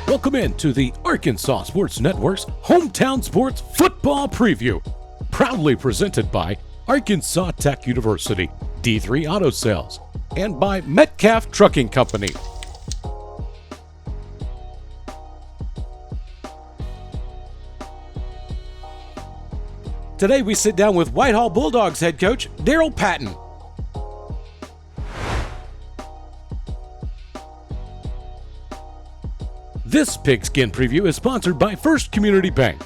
Welcome in to the Arkansas Sports Network's Hometown Sports Football Preview, proudly presented by Arkansas Tech University, D3 Auto Sales, and by Metcalf Trucking Company. Today we sit down with Whitehall Bulldogs head coach Daryl Patton. This Pigskin Preview is sponsored by First Community Bank.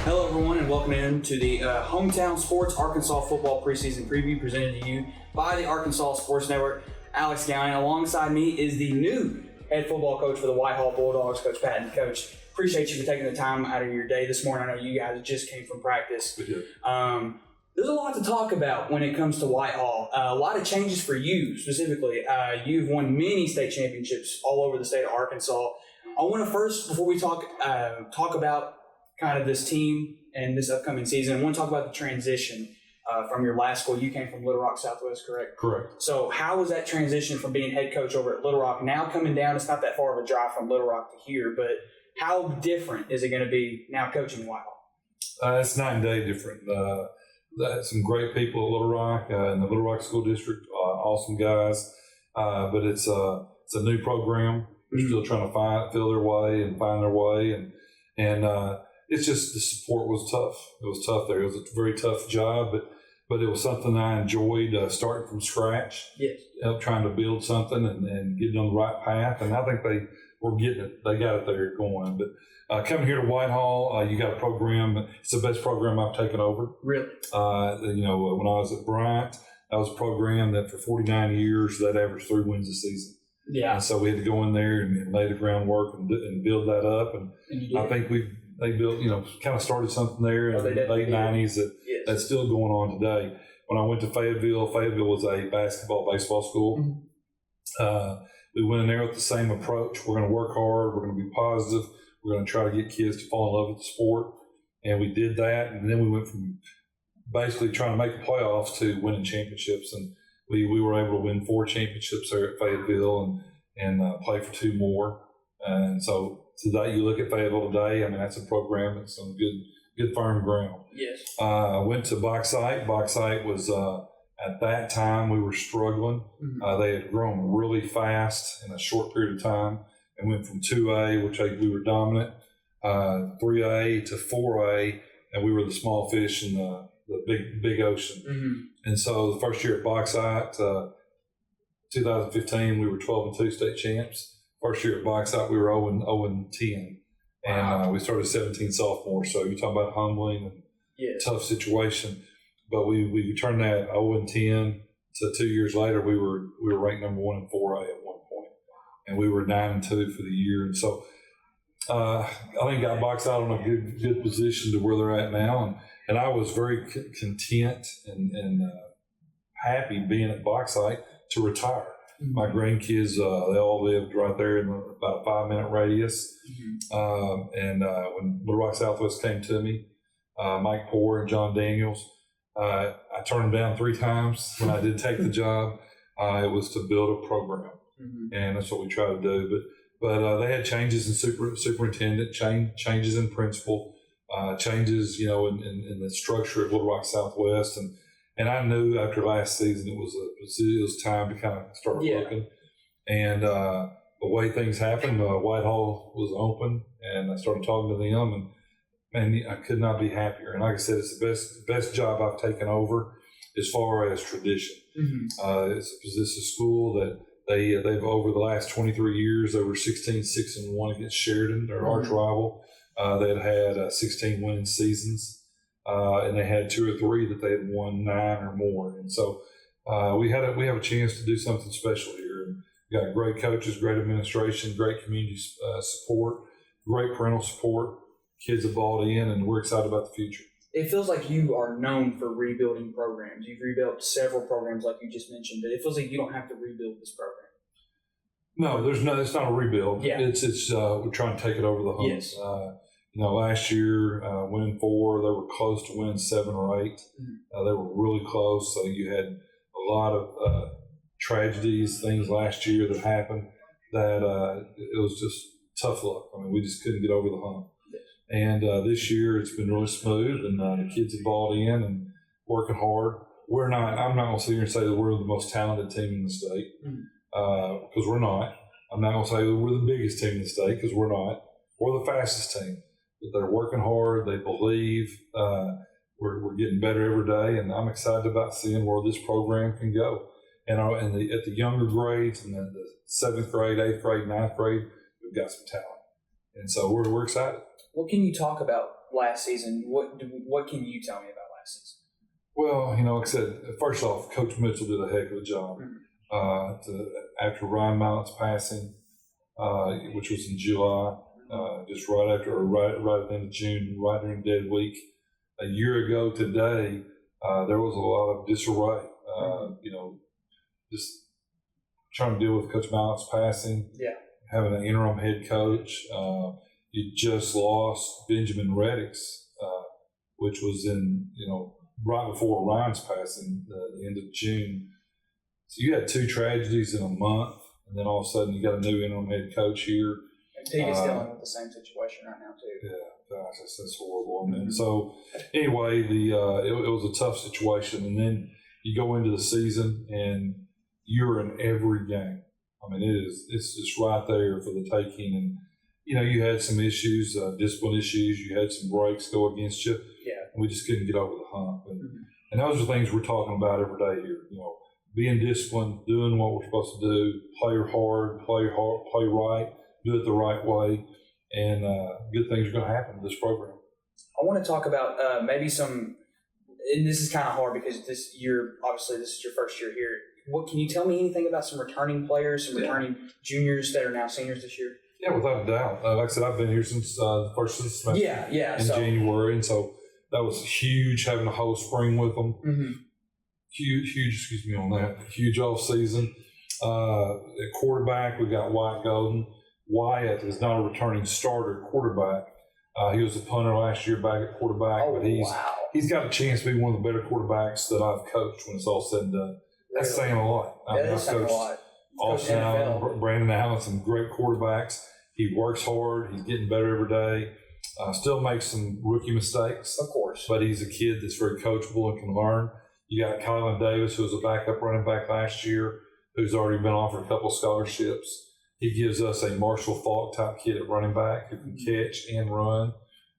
Hello everyone and welcome in to the Hometown Sports Arkansas Football Preseason Preview presented to you by the Arkansas Sports Network. Alex Gowning alongside me is the new head football coach for the Whitehall Bulldogs, Coach Patton. Coach, appreciate you for taking the time out of your day this morning. I know you guys just came from practice. We did. There's a lot to talk about when it comes to Whitehall. A lot of changes for you specifically. You've won many state championships all over the state of Arkansas. I want to first, before we talk about kind of this team and this upcoming season, I want to talk about the transition from your last school. You came from Little Rock Southwest, correct? Correct. So how was that transition from being head coach over at Little Rock, now coming down? It's not that far of a drive from Little Rock to here, but how different is it going to be now coaching Whitehall? It's night and day different. Some great people at Little Rock in the Little Rock School District, awesome guys. But it's a new program. They're still trying to feel their way and find their way, and it's just the support was tough. It was tough there. It was a very tough job, but it was something I enjoyed starting from scratch. Yes. Trying to build something and getting on the right path, and I think they were getting it. They got it there going, but. Coming here to Whitehall, you got a program. It's the best program I've taken over. Really? When I was at Bryant, that was a program that for 49 years, that averaged 3 wins a season. Yeah. And so we had to go in there and lay the groundwork and build that up. And I think they built, kind of started something there in the late 90s that's still going on today. When I went to Fayetteville was a baseball school. Mm-hmm. We went in there with the same approach. We're going to work hard. We're going to be positive. We're going to try to get kids to fall in love with the sport. And we did that. And then we went from basically trying to make the playoffs to winning championships. And we were able to win 4 championships there at Fayetteville and play for 2 more. And so today, you look at Fayetteville today, I mean, that's a program that's on good firm ground. Yes. I went to Bauxite. Bauxite was, at that time, we were struggling. Mm-hmm. They had grown really fast in a short period of time. And went from 2A, which we were dominant, 3A to 4A, and we were the small fish in the big ocean. Mm-hmm. And so the first year at Bauxite, 2015, we were 12-2 state champs. First year at Bauxite, we were 0-10. And we started 17 sophomores. So you're talking about humbling and tough situation. But we turned that 0-10 to 2 years later, we were ranked number 1 in 4A at one point. And we were 9-2 for the year, and so I think got Bauxite on a good position to where they're at now, and I was very content and happy being at Bauxite to retire. Mm-hmm. My grandkids, they all lived right there in about a 5-minute radius, and when Little Rock Southwest came to me, Mike Poore and John Daniels, I turned them down 3 times when I did take the job. It was to build a program. Mm-hmm. And that's what we try to do. But they had changes in superintendent, changes in principal, changes, in the structure of Little Rock Southwest. And I knew after last season it was time to kind of start looking. And the way things happened, Whitehall was open, and I started talking to them, and I could not be happier. And like I said, it's the best job I've taken over as far as tradition. Mm-hmm. It's a school that They've over the last 23 years, they were 16-6-1 against Sheridan, their arch rival. They had 16 winning seasons, and they had 2 or 3 that they had won 9 or more. And so we have a chance to do something special here. And we got great coaches, great administration, great community support, great parental support. Kids have bought in, and we're excited about the future. It feels like you are known for rebuilding programs. You've rebuilt several programs like you just mentioned, but it feels like you don't have to rebuild this program. No, it's not a rebuild. Yeah. It's we're trying to take it over the hump. Yes. Last year, winning 4, they were close to winning 7 or 8. Mm-hmm. They were really close. So you had a lot of tragedies, things last year that happened that it was just tough luck. I mean, we just couldn't get over the hump. And this year it's been really smooth, and the kids have bought in and working hard. I'm not going to sit here and say that we're the most talented team in the state, because we're not. I'm not going to say that we're the biggest team in the state, because we're not. We're the fastest team. But they're working hard. They believe. We're getting better every day, and I'm excited about seeing where this program can go. And at the younger grades, and the 7th grade, 8th grade, 9th grade, we've got some talent. And so we're excited. What can you talk about last season? What can you tell me about last season? Well, like I said, first off, Coach Mitchell did a heck of a job. After Ryan Mount's passing, which was in July, just right at the end of June, right during dead week. A year ago today, there was a lot of disarray. Just trying to deal with Coach Mount's passing. Yeah. Having an interim head coach. You just lost Benjamin Reddix, which was in, right before Ryan's passing, the end of June. So you had 2 tragedies in a month, and then all of a sudden you got a new interim head coach here. And Teague's dealing with the same situation right now too. Yeah, gosh, that's horrible. And so anyway, it was a tough situation, and then you go into the season and you're in every game. I mean, it's just right there for the taking. And you had some issues, discipline issues. You had some breaks go against you. Yeah. And we just couldn't get over the hump. And those are things we're talking about every day here. Being disciplined, doing what we're supposed to do, play hard, play right, do it the right way, and good things are going to happen to this program. I want to talk about maybe some, and this is kind of hard because this is your first year here. What can you tell me anything about some returning players, some returning juniors that are now seniors this year? Yeah, without a doubt. Like I said, I've been here since the first of the semester. In January, and so that was huge having a whole spring with them. Mm-hmm. Huge, on that. Huge off season. At quarterback, we got Wyatt Golden. Wyatt is not a returning starter quarterback. He was a punter last year back at quarterback, but he's got a chance to be one of the better quarterbacks that I've coached when it's all said and done. That's saying a lot. I've coached Austin Allen, Brandon Allen, some great quarterbacks. He works hard. He's getting better every day. Still makes some rookie mistakes. Of course. But he's a kid that's very coachable and can learn. You got Kylan Davis, who was a backup running back last year, who's already been offered a couple scholarships. He gives us a Marshall Falk type kid at running back who can catch and run.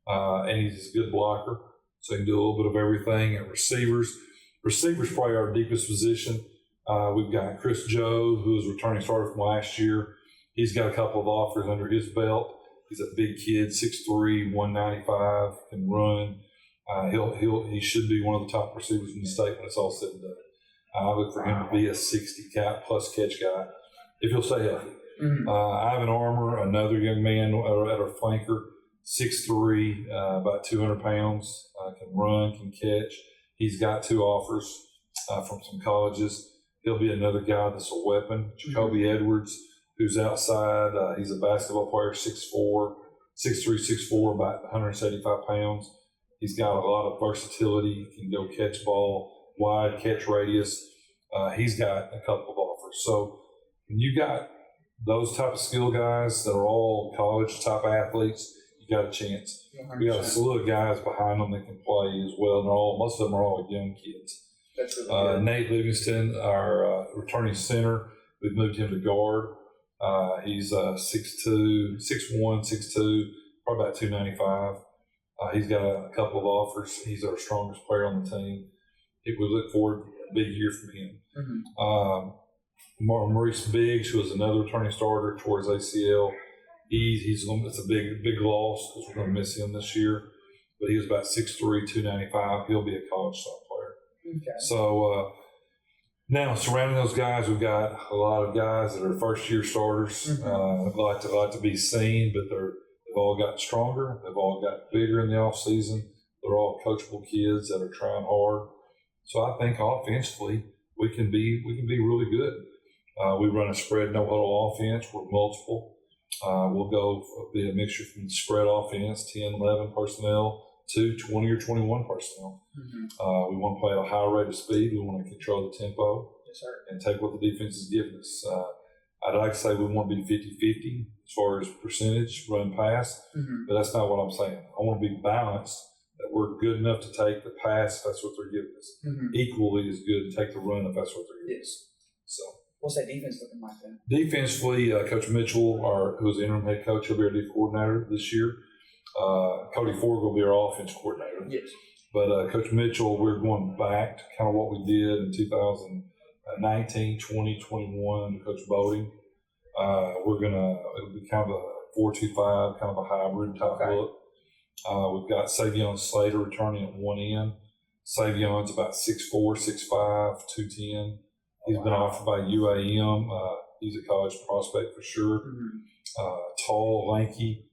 And he's a good blocker. So he can do a little bit of everything. At receivers probably our deepest position. We've got Chris Joe, who is returning starter from last year. He's got a couple of offers under his belt. He's a big kid, 6'3", 195, can run. He should be one of the top receivers in the state when it's all said and done. I look for him to be a 60 plus catch guy if he'll stay healthy. Mm-hmm. Ivan Armour, another young man at our flanker, 6'3", about 200 pounds, can run, can catch. He's got 2 offers from some colleges. He'll be another guy that's a weapon. Jacoby Edwards, who's outside. He's a basketball player, 6'4", 6'3", 6'4", about 175 pounds. He's got a lot of versatility. He can go catch ball, wide catch radius. He's got a couple of offers. So when you got those type of skill guys that are all college type athletes, you got a chance. 100%. We got a slew of guys behind them that can play as well. And most of them are all young kids. That's really good. Nate Livingston, our returning center, we've moved him to guard. He's 6'1", 6'2", probably about 295. He's got a couple of offers. He's our strongest player on the team. We look forward to a big year from him. Mm-hmm. Maurice Biggs, who was another returning starter towards ACL, it's a big loss because we're going to miss him this year. But he was about 6'3", 295. He'll be a college star player. Okay. So now surrounding those guys, we've got a lot of guys that are first-year starters. Mm-hmm. Like to be seen, but they've all gotten stronger. They've all got bigger in the off season. They're all coachable kids that are trying hard. So I think offensively we can be really good. We run a spread no huddle offense. We're multiple. We'll be a mixture from the spread offense, 10, 11 personnel to 20 or 21 personnel. Mm-hmm. We want to play at a high rate of speed. We want to control the tempo. Yes, sir. and take what the defense is giving us. I'd like to say we want to be 50-50 as far as percentage run pass, but that's not what I'm saying. I want to be balanced, that we're good enough to take the pass if that's what they're giving us. Equally as good to take the run if that's what they're giving us. So, what's that defense looking like then? Defensively, Coach Mitchell, who's the interim head coach, he'll be our D coordinator this year. Cody Ford will be our offense coordinator. Yes. But Coach Mitchell, we're going back to kind of what we did in 2019, 20, 21, Coach Boding. It'll be kind of a 4-2-5, kind of a hybrid type look. We've got Savion Slater returning at one end. Savion's about 6'4", 6'5", 210. He's been offered by UAM. He's a college prospect for sure. Tall, lanky,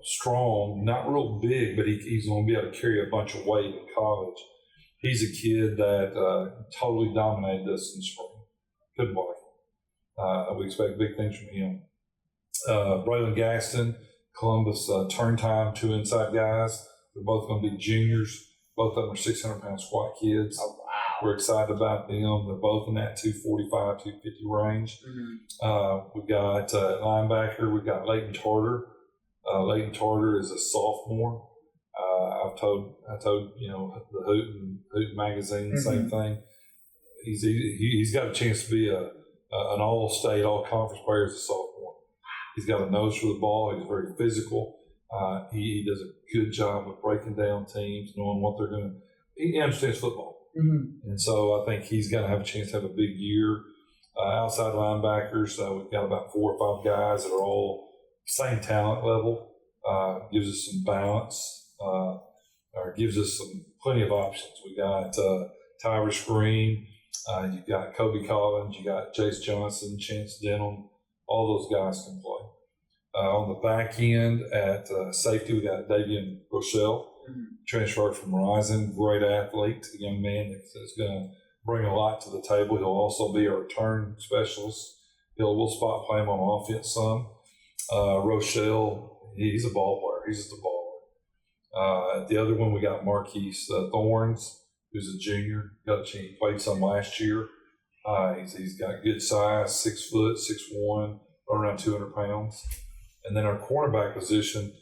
strong, not real big, but he's going to be able to carry a bunch of weight in college. He's a kid that totally dominated us in spring. Good boy. We expect big things from him. Braylon Gaston, Columbus, turn time, 2 inside guys. They're both going to be juniors. Both of them are 600-pound squat kids. Oh, wow. We're excited about them. They're both in that 245, 250 range. We've got linebacker. We've got Leighton Tarter. Leighton Tarter is a sophomore. I told the Hoot magazine the same thing. He's got a chance to be an all-state, all-conference player as a sophomore. He's got a nose for the ball. He's very physical. He does a good job of breaking down teams, knowing what they're going to. He understands football, and so I think he's going to have a chance to have a big year. Outside linebackers, we've got about 4 or 5 guys that are all same talent level. Gives us some balance, or gives us plenty of options. We got Tyrus Green, you got Kobe Collins, you got Jace Johnson, Chance Denham. All those guys can play. On the back end at safety, we got Davian Rochelle, transferred from Rising, great athlete, a young man that's going to bring a lot to the table. He'll also be our return specialist. We'll spot play him on offense some. Rochelle, he's a ball player. He's just a baller. The other one, we got Marquise Thorns, who's a junior. He played some last year. He's got good size, 6 foot, 6'1", around 200 pounds. And then our cornerback position,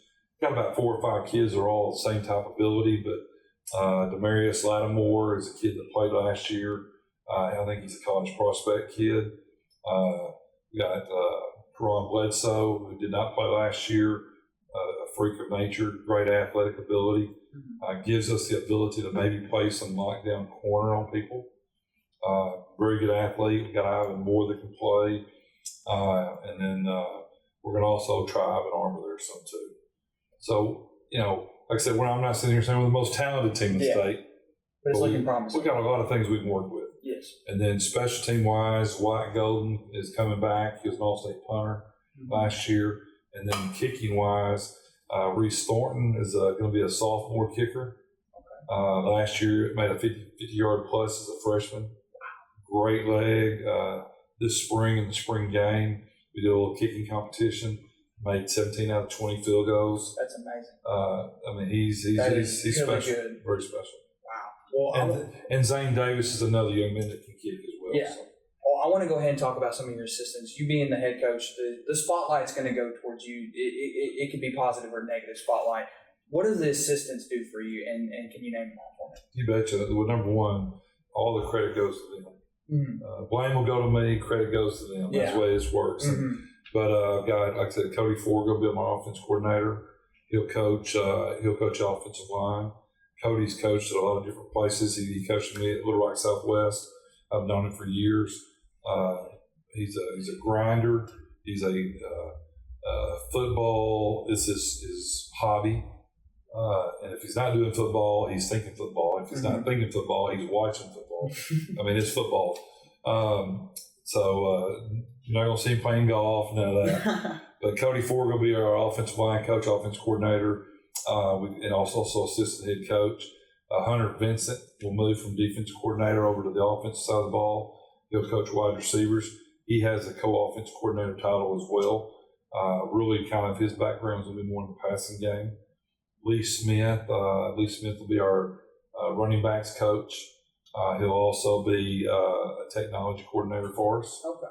got about 4 or 5 kids that are all the same type of ability, but Demarius Lattimore is a kid that played last year. I think he's a college prospect kid. We got Karan Bledsoe, who did not play last year, a freak of nature, great athletic ability. Gives us the ability to maybe play some lockdown corner on people. Very good athlete. We got Ivan Moore that can play. And then we're going to also try Ivan Armour there some too. So, like I said, I'm not sitting here saying we're the most talented team in the state. But it's looking promising. We've got a lot of things we can work with. Yes. And then special team wise, Wyatt Golden is coming back. He was an all-state punter last year. And then kicking wise, Reese Thornton is going to be a sophomore kicker. Last year, made a 50-yard plus as a freshman. Great leg. This spring, in the spring game, we did a little kicking competition. Made 17 out of 20 field goals. That's amazing. He's really special. Good. Very special. Wow. Well, and Zane Davis is another young man that can kick as well. Yeah. So. Well, I want to go ahead and talk about some of your assistants. You being the head coach, the spotlight's going to go towards you. It could be positive or negative spotlight. What do the assistants do for you, and can you name them all for me? You betcha. Well, number one, all the credit goes to them. Blame will go to me, credit goes to them. That's the way this works. But like I said, Cody Ford will be my offense coordinator. He'll coach offensive line. Cody's coached at a lot of different places. He coached me at Little Rock Southwest. I've known him for years. He's a grinder. He's a football is his hobby. And if he's not doing football, he's thinking football. If he's not thinking football, he's watching football. It's football. So you're not going to see him playing golf, none of that. But Cody Ford will be our offensive line coach, offense coordinator, and also assistant head coach. Hunter Vincent will move from defense coordinator over to the offensive side of the ball. He'll coach wide receivers. He has a co-offense coordinator title as well. Really kind of his background is going to be more in the passing game. Lee Smith will be our running backs coach. He'll also be a technology coordinator for us. Okay.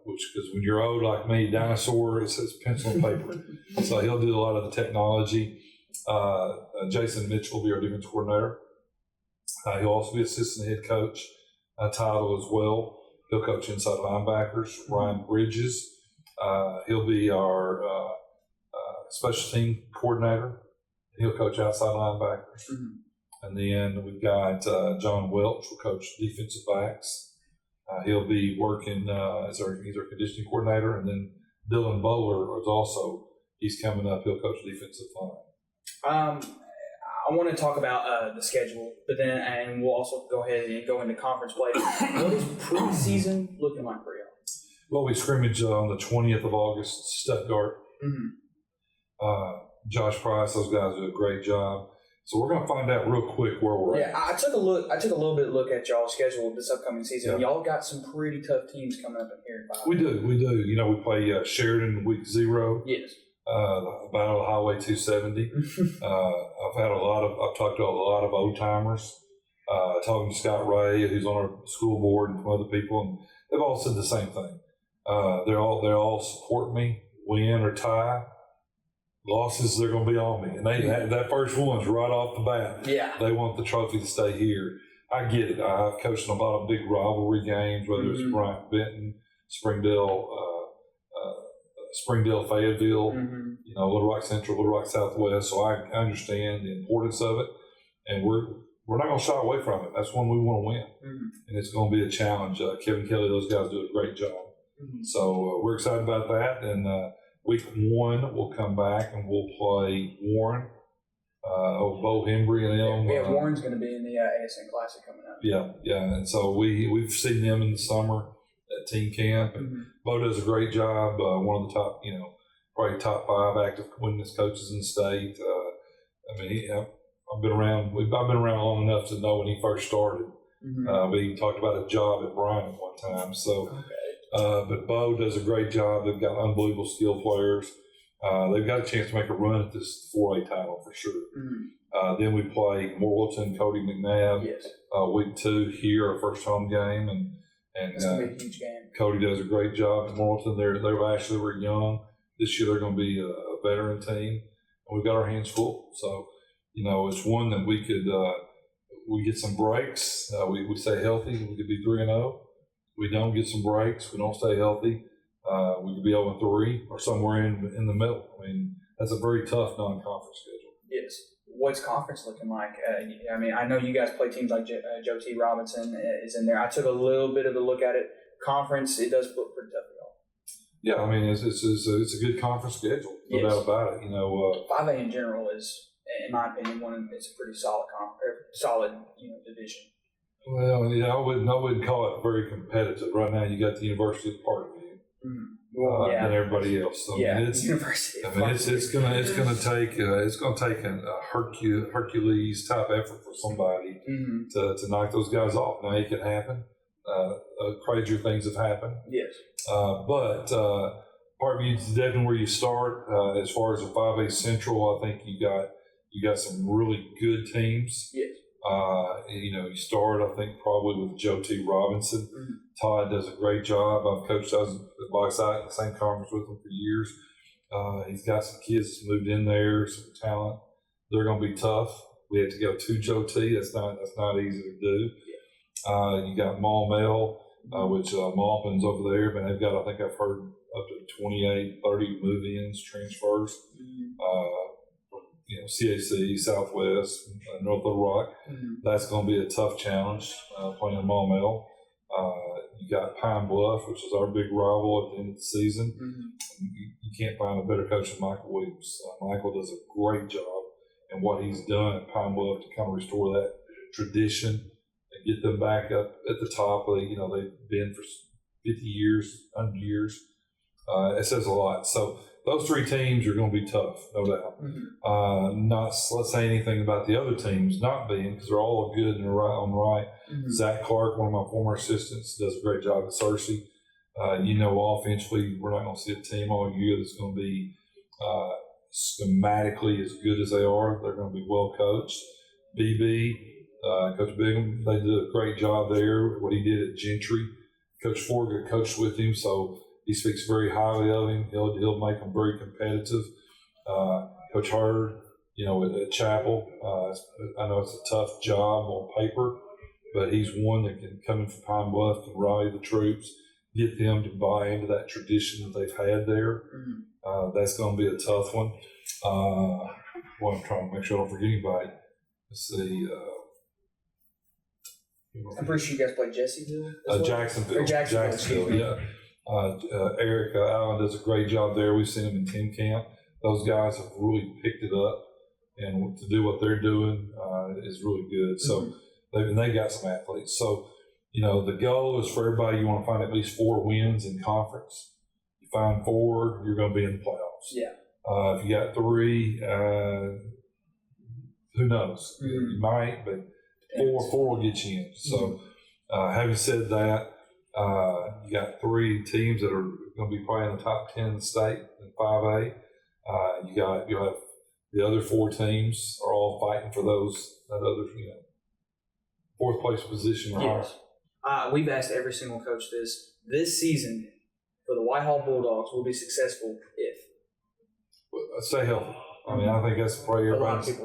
Because when you're old like me, dinosaur, it's pencil and paper. So he'll do a lot of the technology. Jason Mitchell will be our defense coordinator. He'll also be assistant head coach title as well. He'll coach inside linebackers. Ryan Bridges, he'll be our special team coordinator. He'll coach outside linebackers. And then we've got John Welch will coach defensive backs. He'll be working he's our conditioning coordinator. And then Dylan Bowler is also, he's coming up. He'll coach defensive line. I want to talk about the schedule, and we'll also go ahead and go into conference play. What is preseason looking like for you? Well, we scrimmage on the 20th of August, Stuttgart. Josh Price, those guys do a great job. So we're going to find out real quick where we're at. Yeah, I took a little bit of look at y'all's schedule this upcoming season. Yeah. Y'all got some pretty tough teams coming up in here. We do. You know, we play Sheridan week 0. Yes. Battle of Highway 270. I've talked to a lot of old timers. Talking to Scott Ray, who's on our school board, and some other people, and they've all said the same thing. They all support me, win or tie. Losses, they're going to be on me. And that first one's right off the bat. Yeah. They want the trophy to stay here. I get it. I've coached in a lot of big rivalry games, whether it's Bryant Benton, Springdale, Fayetteville, you know, Little Rock Central, Little Rock Southwest. So I understand the importance of it. And we're not going to shy away from it. That's one we want to win. And it's going to be a challenge. Kevin Kelly, those guys do a great job. So we're excited about that. And week 1, we'll come back and we'll play Warren, Bo Hembry and them. Yeah, Warren's going to be in the ASN Classic coming up. Yeah. And so we've seen them in the summer at team camp. And Bo does a great job. One of the top, probably top 5 active winningest coaches in the state. I've been around long enough to know when he first started. We talked about a job at Bryant at one time. So. But Bo does a great job. They've got unbelievable skill players. They've got a chance to make a run at this 4A title for sure. Then we play Morrilton, Cody McNabb. Yes. Week 2 here, our first home game, and it's going to be a huge game. Cody does a great job at Morrilton. They were young. This year they're going to be a veteran team, and we've got our hands full. So, it's one that we could we get some breaks. We stay healthy. We could be 3-0. We don't get some breaks. We don't stay healthy. We could be 0-3 or somewhere in the middle. I mean, that's a very tough non-conference schedule. Yes. What's conference looking like? I know you guys play teams like Joe T. Robinson is in there. I took a little bit of a look at it. Conference, it does look pretty tough for y'all. Yeah, it's a good conference schedule. No doubt about it. 5A in general is, in my opinion, it's a pretty solid division. Well, I wouldn't call it very competitive. Right now, you got the University of Parkview and everybody else. So, University. It's going to take a Hercules type effort for somebody to knock those guys off. Now, it can happen. Crazier things have happened. Yes. But Parkview is definitely where you start. As far as the 5A Central, I think you got some really good teams. Yes. You start, I think, probably with Joe T. Robinson. Todd does a great job. I've coached us at Blackside in the same conference with him for years. He's got some kids that's moved in there, some talent. They're going to be tough. We had to go to Joe T. That's not easy to do. Yeah. You got Maumelle, which Maupin's over there, but they've got, I think I've heard, up to 28, 30 move-ins, transfers. CAC, Southwest, North Little Rock. That's going to be a tough challenge playing in Maumelle. You got Pine Bluff, which is our big rival at the end of the season. You can't find a better coach than Michael Williams. Michael does a great job in what he's done at Pine Bluff to kind of restore that tradition and get them back up at the top. They've been for 50 years, 100 years. It says a lot. So those 3 teams are going to be tough, no doubt. Let's say anything about the other teams not being, because they're all good and right. Zach Clark, one of my former assistants, does a great job at Searcy. Offensively, we're not going to see a team all year that's going to be schematically as good as they are. They're going to be well coached. BB, Coach Bigham, they did a great job there. What he did at Gentry, Coach Forger coached with him, so he speaks very highly of him. He'll make them very competitive. Coach Hurd, at Chapel, I know it's a tough job on paper, but he's one that can come in from Pine Bluff, can rally the troops, get them to buy into that tradition that they've had there. That's going to be a tough one. I'm trying to make sure I don't forget anybody. Let's see. I'm pretty sure you guys played Jessieville. Jacksonville, yeah. Eric Allen does a great job there. We've seen him in team camp. Those guys have really picked it up, and to do what they're doing is really good. So they got some athletes. So the goal is for everybody. You want to find at least 4 wins in conference. You find 4, you're going to be in the playoffs. Yeah. If you got 3, who knows? You might, but 4 will get you in. So, having said that, you got 3 teams that are going to be playing the top 10 in the state in 5A. You'll have the other 4 teams are all fighting for that other 4th place position. Yes. We've asked every single coach this season for the Whitehall Bulldogs will be successful if stay healthy. I mean, I think that's probably everybody's. I think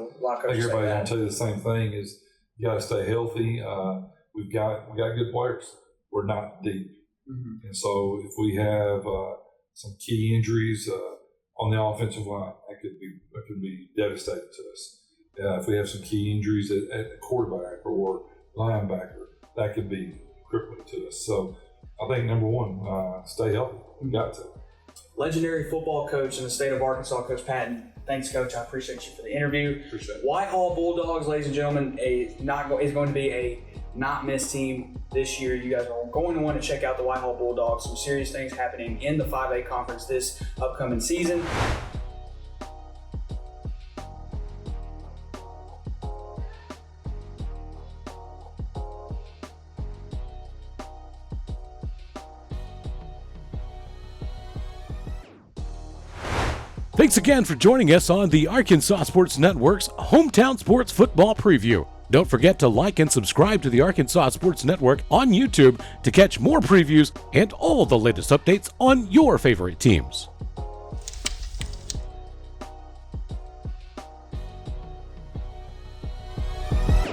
everybody's going to tell you the same thing: is you got to stay healthy. We got good players. We're not deep, and so if we have some key injuries on the offensive line, that could be devastating to us. If we have some key injuries at quarterback or linebacker, that could be crippling to us. So I think number one, stay healthy. We got to. Legendary football coach in the state of Arkansas, Coach Patton. Thanks, Coach. I appreciate you for the interview. Appreciate it. Whitehall Bulldogs, ladies and gentlemen, is going to be a not miss team this year. You guys are going to want to check out the Whitehall Bulldogs. Some serious things happening in the 5A conference this upcoming season. Thanks again for joining us on the Arkansas Sports Network's Hometown Sports Football Preview. Don't forget to like and subscribe to the Arkansas Sports Network on YouTube to catch more previews and all the latest updates on your favorite teams.